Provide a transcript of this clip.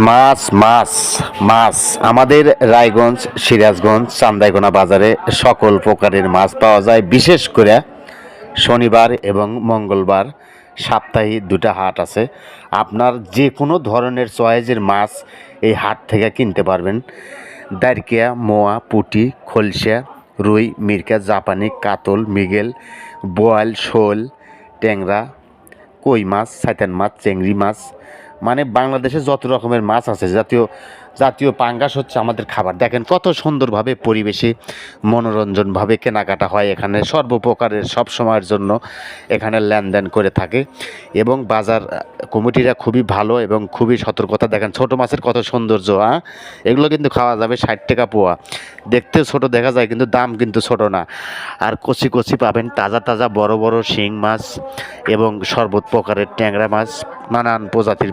মাছ মাছ মাছ আমাদের রায়গঞ্জ, সিরাজগঞ্জ, চান্দাইকোনা বাজারে সকল প্রকারের মাছ পাওয়া যায়। বিশেষ করে শনিবার এবং মঙ্গলবার সাপ্তাহিক দুটা হাট আছে। আপনার যে কোনো ধরনের চয়েসের মাছ এই হাট থেকে কিনতে পারবেন। দারকিয়া, মোয়া, পুঁটি, খলসা, রুই, মিরকা, জাপানি, কাতল, মৃগেল, বোয়াল, শোল, ট্যাংরা, কই মাছ, সাইতান মাছ, চেংড়ি মাছ, মানে বাংলাদেশে যত রকমের মাছ আছে, জাতীয় জাতীয় পাঙ্গাস হচ্ছে আমাদের খাবার। দেখেন কত সুন্দরভাবে পরিবেশে মনোরঞ্জনভাবে কেনাকাটা হয় এখানে। সর্বপ্রকারের সব সময়ের জন্য এখানে লেনদেন করে থাকে এবং বাজার কমিটিরা খুবই ভালো এবং খুবই সতর্কতা। দেখেন ছোট মাছের কত সৌন্দর্য। এগুলো কিন্তু খাওয়া যাবে 60 টাকা পোয়া। দেখতে ছোট দেখা যায় কিন্তু দাম কিন্তু ছোট না। আর কচি কচি পাবেন তাজা তাজা বড় বড় শিং মাছ এবং সর্বত প্রকারের ট্যাংরা মাছ, নানান প্রজাতির